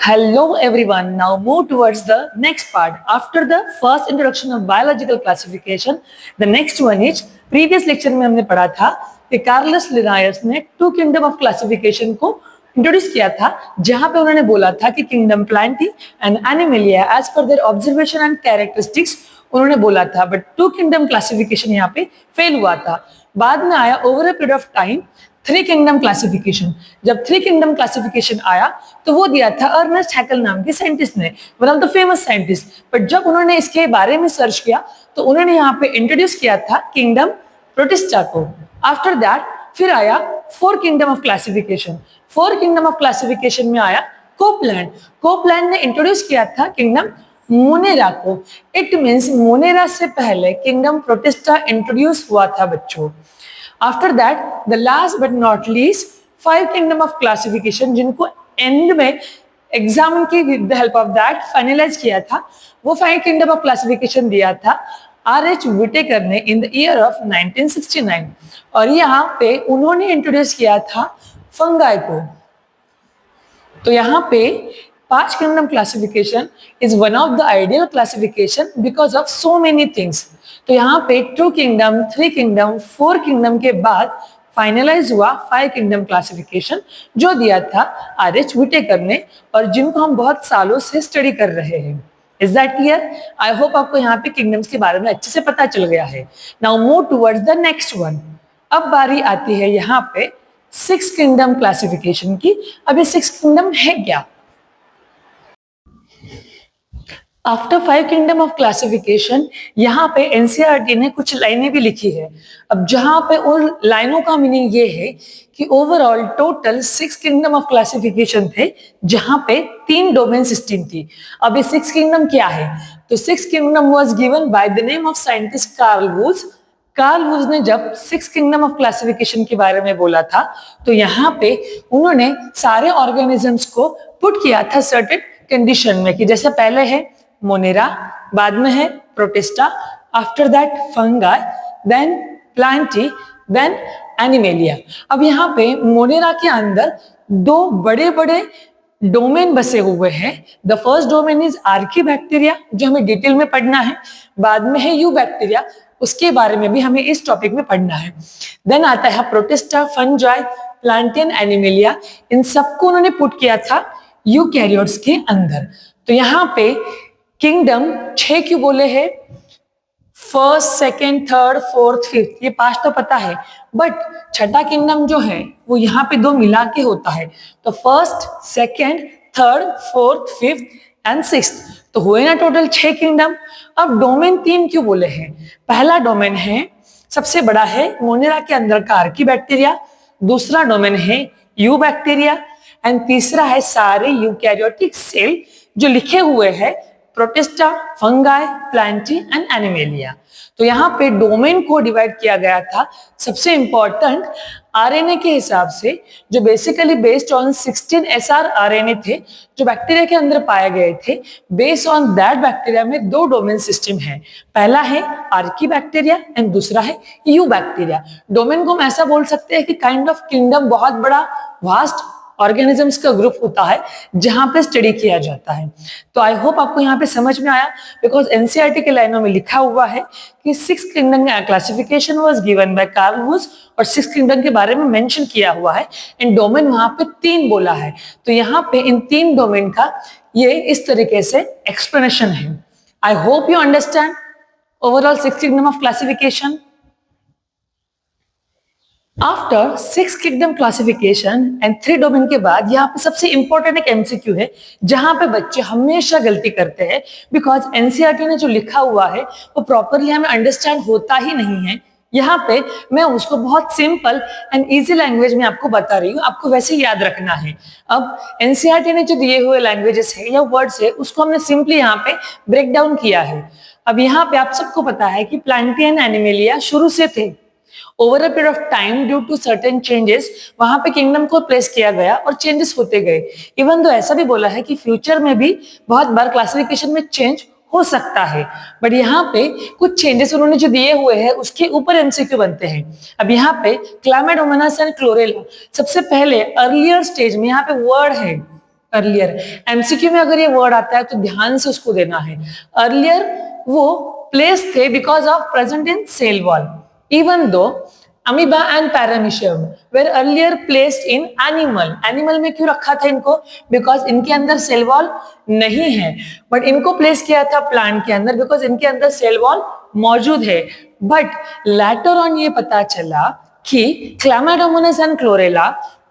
Hello everyone. Now move towards the next part. After the first introduction of biological classification, the next one is previous lecture में हमने पढ़ा था कि Carolus Linnaeus ने two kingdom of classification को introduce किया था, जहां पे उन्होंने बोला था कि kingdom plantae and animalia as per their observation and characteristics उन्होंने बोला था, बट टू किंगडम क्लासिफिकेशन यहाँ पे फेल हुआ था। बाद में आया over a period of time three kingdom classification. जब थ्री किंगडम क्लासिफिकेशन आया तो वो दिया था अर्नेस्ट हैकेल नाम के साइंटिस्ट ने, one of the famous scientist. But जब उन्होंने इसके बारे में सर्च किया तो उन्होंने यहाँ पे इंट्रोड्यूस किया था किंगडम प्रोटिस्टा को। आफ्टर दैट फिर आया four kingdom of classification. Four kingdom of classification में आया कोपलैंड। कोपलैंड ने इंट्रोड्यूस किया था किंगडम मोनेरा को। इट मीन्स मोनेरा से पहले किंगडम प्रोटिस्टा इंट्रोड्यूस हुआ था बच्चों। After that the last but not least five kingdom of classification, जिनको एंड में एग्जाम की with the help of that finalise किया था। वो फाइव किंगडम ऑफ क्लासिफिकेशन दिया था आर.एच. विटेकर ने इन द ईयर ऑफ 1969, और यहाँ पे उन्होंने इंट्रोड्यूस किया था फंगाई को। तो यहाँ पे पांच kingdom classification is one of the ideal classification because of so many things. तो यहाँ पे two kingdom, three kingdom, four kingdom के बाद फाइनलाइज हुआ फाइव किंगडम क्लासिफिकेशन, जो दिया था आर.एच. विटेकर ने, और जिनको हम बहुत सालों से स्टडी कर रहे हैं। Is that clear? I hope आपको यहाँ पे किंगडम्स के बारे में अच्छे से पता चल गया है। Now move towards the next one. अब बारी आती है यहाँ पे सिक्स किंगडम क्लासिफिकेशन की। अब ये सिक्स किंगडम है क्या? After five kingdom of classification यहाँ पे एनसीईआरटी ने कुछ लाइनें भी लिखी है। अब जहां पे उन लाइनों का मीनिंग ये है कि overall total six kingdom of classification थे, जहां पे तीन डोमेन सिस्टम थी। अब ये सिक्स किंगडम क्या है? तो six kingdom was given by the name of scientist Carl Woese. Carl Woese ने जब सिक्स किंगडम ऑफ क्लासिफिकेशन के बारे में बोला था तो यहाँ पे उन्होंने सारे ऑर्गेनिजम्स को पुट किया था सर्टेन कंडीशन में, कि जैसे पहले है मोनेरा, बाद में है protista, after that fungi, then plantae, then animalia. अब यहाँ पे मोनेरा के अंदर दो बड़े बड़े डोमेन बसे हुए हैं। The first domain is archaebacteria, जो हमें डिटेल में पढ़ना है। बाद में है यू बैक्टीरिया, उसके बारे में भी हमें इस टॉपिक में पढ़ना है। देन आता है प्रोटिस्टा, फंजाई, प्लांटियन, एनिमेलिया। इन सबको उन्होंने पुट किया था यूकैरियोट्स के अंदर। तो यहाँ पे किंगडम 6 क्यों बोले हैं? First, second, third, fourth, fifth, ये 5 तो पता है, बट छठा किंगडम जो है वो यहाँ पे दो मिला के होता है। तो first, second, third, fourth, fifth and sixth, तो हुए ना टोटल 6 किंगडम। अब डोमेन 3 क्यों बोले हैं? पहला डोमेन है, सबसे बड़ा है मोनेरा के अंदर का आर्कीबैक्टीरिया, दूसरा डोमेन है यू बैक्टीरिया, एंड तीसरा है सारे यूकैरियोटिक सेल जो लिखे हुए हैं protista, fungi, Plantae and animalia. तो यहाँ पे डोमेन को डिवाइड किया गया था सबसे इंपॉर्टेंट आरएनए के हिसाब से, जो basically based on 16 SR RNA थे जो बैक्टीरिया के अंदर पाए गए थे। बेस्ड ऑन दैट बैक्टीरिया में दो डोमेन सिस्टम है, पहला है आर्की बैक्टीरिया एंड दूसरा है यू बैक्टीरिया। डोमेन को हम ऐसा बोल सकते हैं कि काइंड ऑफ किंगडम, बहुत बड़ा वास्ट ऑर्गेनिजम्स का ग्रुप होता है जहां पे स्टडी किया जाता है। तो आई होप आपको यहाँ पे समझ में आया, बिकॉज एनसीईआरटी के लाइनों में लिखा हुआ है कि सिक्स किंगडम का classification was given by Carl Woese, और सिक्स किंगडम के बारे में मेंशन किया हुआ है, एंड डोमेन वहां पे 3 बोला है। तो यहाँ पे इन 3 डोमेन का ये इस तरीके से एक्सप्लेनेशन है। I hope you understand overall six kingdom of classification. After six kingdom classification and 3 domain के बाद यहाँ पे सबसे इंपॉर्टेंट एक एमसीक्यू है, जहां पे बच्चे हमेशा गलती करते हैं, बिकॉज एनसीईआरटी ने जो लिखा हुआ है वो प्रॉपरली हमें अंडरस्टैंड होता ही नहीं है। यहाँ पे मैं उसको बहुत सिंपल एंड इजी लैंग्वेज में आपको बता रही हूँ, आपको वैसे याद रखना है। अब एनसीईआरटी ने जो दिए हुए लैंग्वेजेस है या वर्ड्स है उसको हमने सिंपली यहाँ पे ब्रेक डाउन किया है। अब यहाँ पे आप सबको पता है कि प्लांटियन, एनिमेलिया शुरू से थे। Over a period of time due to certain changes वहां पे किंगडम को प्लेस किया गया और चेंजेस होते गए। इवन तो ऐसा भी बोला है कि फ्यूचर में भी बहुत बार क्लासिफिकेशन में चेंज हो सकता है, बट यहाँ पे कुछ चेंजेस उन्होंने जो दिए हुए हैं उसके ऊपर एमसीक्यू बनते हैं। अब यहाँ पे क्लामाइडोमोनास एंड क्लोरेला, सबसे पहले अर्लियर स्टेज में यहाँ पे वर्ड है अर्लियर। एमसीक्यू में अगर ये वर्ड आता है तो ध्यान से उसको देना है। अर्लियर वो प्लेस थे because of present in cell wall, even though amoeba and paramecium were earlier placed in animal. Animal में क्यों रखा था इनको? बिकॉज इनके अंदर सेल वॉल नहीं है, बट इनको प्लेस किया था प्लांट के अंदर बिकॉज इनके अंदर सेल वॉल मौजूद है। बट लेटर ऑन ये पता चला कि Chlamydomonas and chlorella,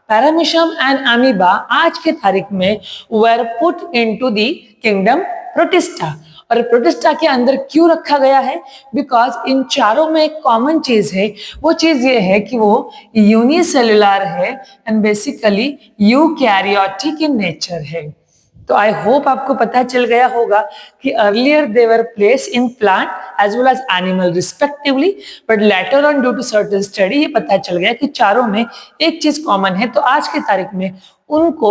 paramecium and amoeba आज के तारीख में वर put into the kingdom protista. और प्रोटिस्टा के अंदर क्यों रखा गया है? बिकॉज इन चारों में एक कॉमन चीज है, वो चीज ये है कि वो यूनिसेलुलर है and basically eukaryotic in nature है। तो आई होप आपको पता चल गया होगा कि earlier they were place in plant as well as animal respectively, but later on due to certain study ये पता चल गया कि चारों में एक चीज कॉमन है, तो आज की तारीख में उनको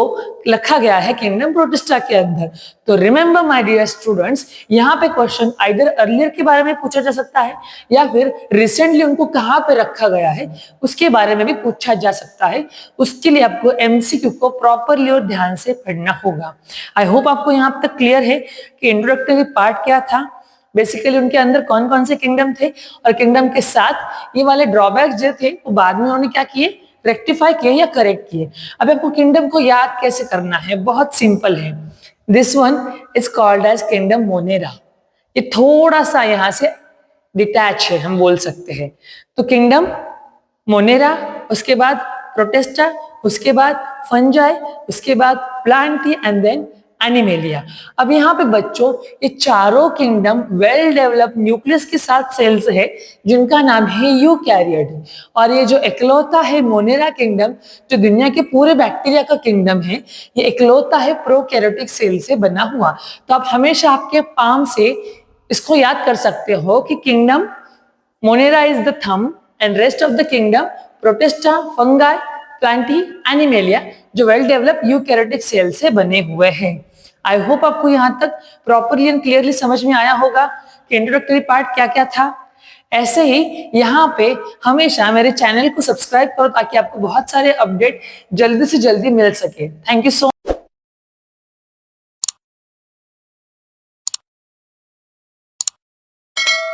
रखा गया है किंगडम प्रोटिस्टा के अंदर। तो रिमेंबर माय डियर स्टूडेंट्स, यहाँ पे क्वेश्चन आइदर अर्लियर के बारे में पूछा जा सकता है या फिर रिसेंटली उनको कहाँ पे रखा गया है उसके बारे में भी पूछा जा सकता है। उसके लिए आपको एमसीक्यू को प्रॉपरली और ध्यान से पढ़ना होगा। आई होप आपको यहाँ तक क्लियर है कि इंट्रोडक्टरी पार्ट क्या था, बेसिकली उनके अंदर कौन कौन से किंगडम थे, और किंगडम के साथ ये वाले ड्रॉबैक्स जो थे वो बाद में उन्होंने क्या किए, रेक्टिफाई किए या करेक्ट किए। अब आपको किंगडम को याद कैसे करना है, बहुत सिंपल है। This one is called as kingdom monera. ये थोड़ा सा यहां से डिटैच है, हम बोल सकते हैं। तो किंगडम मोनेरा, उसके बाद प्रोटिस्टा, उसके बाद फंजाई, उसके बाद प्लांटी एंड देन एनिमेलिया। अब यहाँ पे बच्चों ये चारों किंगडम वेल डेवलप्ड न्यूक्लियस के साथ सेल्स है जिनका नाम है यूकैरियोट। और ये जो इकलौता है मोनेरा किंगडम, जो दुनिया के पूरे बैक्टीरिया का किंगडम है, ये इकलौता है प्रोकैरियोटिक सेल से बना हुआ। तो आप हमेशा आपके पाम से इसको याद कर सकते हो कि kingdom Monera is the thumb and rest of the kingdom protista, fungi, Plantae, animalia जो वेल डेवलप्ड यूकैरियोटिक सेल से बने हुए हैं। आई होप आपको यहां तक प्रॉपरली एंड क्लियरली समझ में आया होगा कि इंट्रोडक्टरी पार्ट क्या क्या था। ऐसे ही यहाँ पे हमेशा मेरे चैनल को सब्सक्राइब करो ताकि आपको बहुत सारे अपडेट जल्दी से जल्दी मिल सके। Thank you so